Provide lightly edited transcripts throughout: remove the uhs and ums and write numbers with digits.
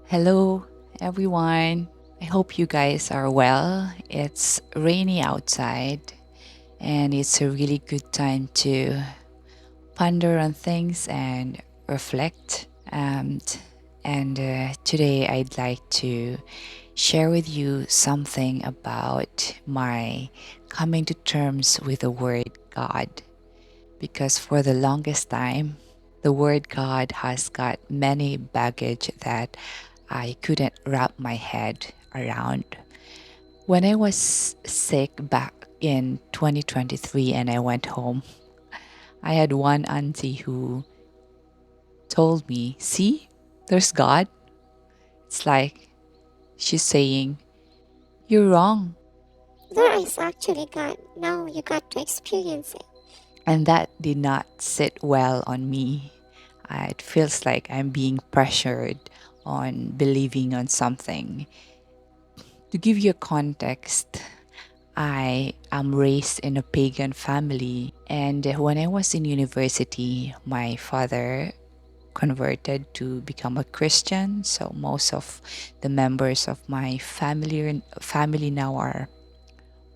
Hello, everyone. I hope you guys are well. It's rainy outside, and it's a really good time to ponder on things and reflect. And today, I'd like to share with you something about my coming to terms with the word God. Because for the longest time, the word God has got many baggage that I couldn't wrap my head around. When I was sick back in 2023 and I went home, I had one auntie who told me, "See, there's God." It's like she's saying, "You're wrong." There is actually God. Now you got to experience it. And that did not sit well on me. It feels like I'm being pressured on believing on something. To give you a context, I am raised in a pagan family, and when I was in university, my father converted to become a Christian. So most of the members of my family now are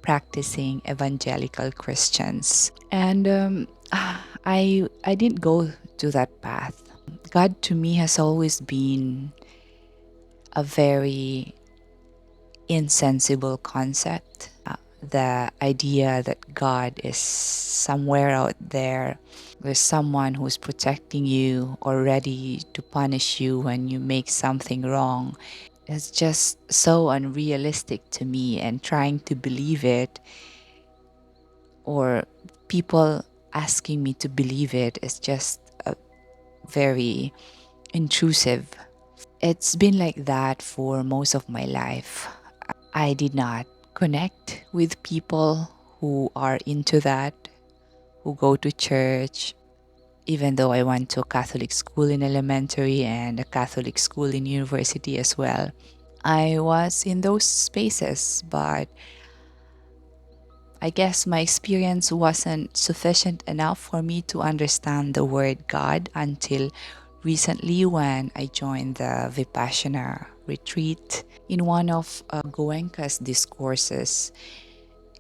practicing evangelical Christians, and I didn't go to that path. God to me has always been a very insensible concept. The idea that God is somewhere out there, there's someone who's protecting you or ready to punish you when you make something wrong, is just so unrealistic to me. And trying to believe it, or people asking me to believe it, is just very intrusive. It's been like that for most of my life. I did not connect with people who are into that, who go to church, even though I went to a Catholic school in elementary and a Catholic school in university as well. I was in those spaces, but I guess my experience wasn't sufficient enough for me to understand the word God until recently when I joined the Vipassana retreat. In one of Goenka's discourses,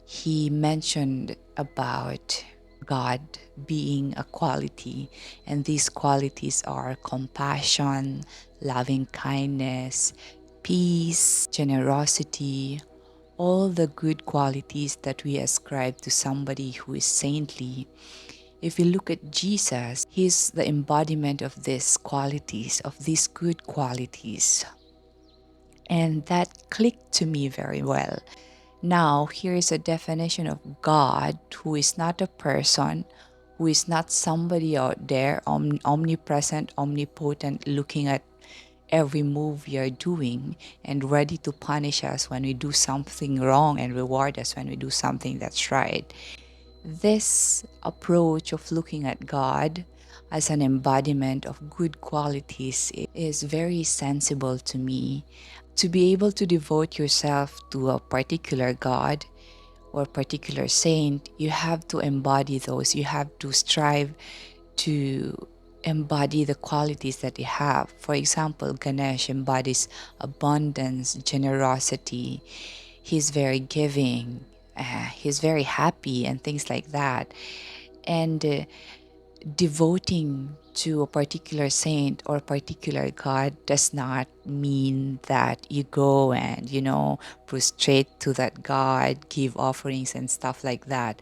he mentioned about God being a quality, and these qualities are compassion, loving kindness, peace, generosity, all the good qualities that we ascribe to somebody who is saintly. If you look at Jesus, he's the embodiment of these qualities, of these good qualities. And that clicked to me very well. Now, here is a definition of God who is not a person, who is not somebody out there, omnipresent, omnipotent, looking at every move we are doing and ready to punish us when we do something wrong and reward us when we do something that's right. This approach of looking at God as an embodiment of good qualities is very sensible to me. To be able to devote yourself to a particular God or particular saint, you have to embody those. You have to strive to embody the qualities that you have. For example, Ganesh embodies abundance, generosity. He's very giving. He's very happy and things like that. And devoting to a particular saint or particular god does not mean that you go and, prostrate to that god, give offerings and stuff like that.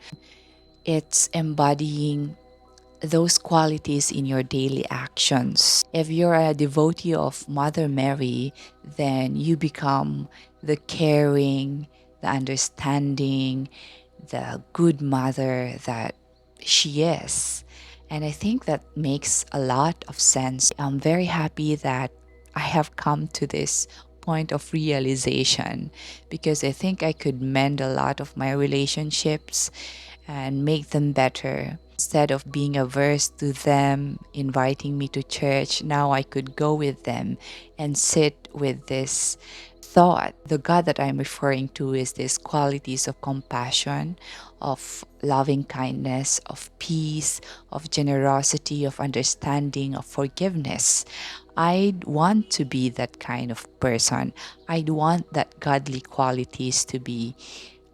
It's embodying those qualities in your daily actions. If you're a devotee of Mother Mary, then you become the caring, the understanding, the good mother that she is. And I think that makes a lot of sense. I'm very happy that I have come to this point of realization because I think I could mend a lot of my relationships and make them better Instead of being averse to them inviting me to church, now I could go with them and sit with this thought. The God that I'm referring to is these qualities of compassion, of loving kindness, of peace, of generosity, of understanding, of forgiveness. I'd want to be that kind of person. I'd want that godly qualities to be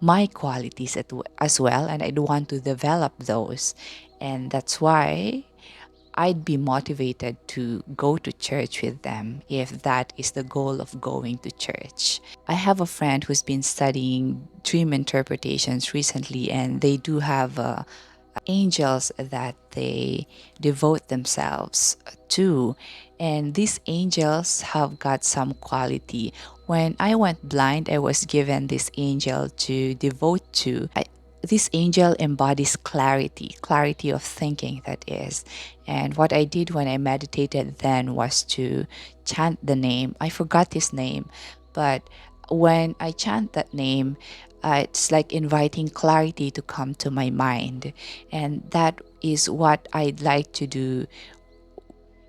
my qualities as well, and I'd want to develop those. And that's why I'd be motivated to go to church with them if that is the goal of going to church. I have a friend who's been studying dream interpretations recently, and they do have angels that they devote themselves to. And these angels have got some quality. When I went blind, I was given this angel to devote to. This angel embodies clarity, clarity of thinking, that is. And what I did when I meditated then was to chant the name. I forgot his name, but when I chant that name, it's like inviting clarity to come to my mind. And that is what I'd like to do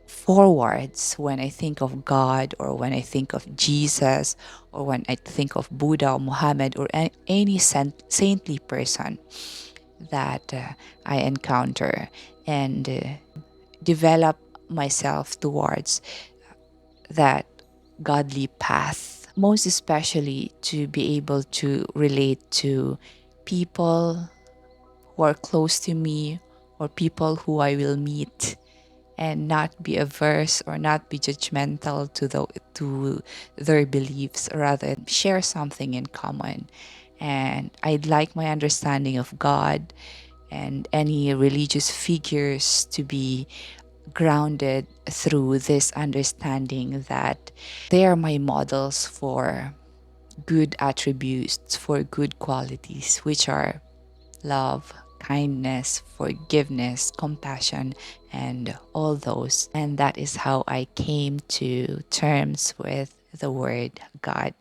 forwards when I think of God, or when I think of Jesus, or when I think of Buddha or Muhammad, or any saintly person that I encounter, and develop myself towards that godly path, most especially to be able to relate to people who are close to me, or people who I will meet, and not be averse or not be judgmental to their beliefs, rather share something in common. And I'd like my understanding of God and any religious figures to be grounded through this understanding that they are my models for good attributes, for good qualities, which are love, kindness, forgiveness, compassion, and all those. And that is how I came to terms with the word God.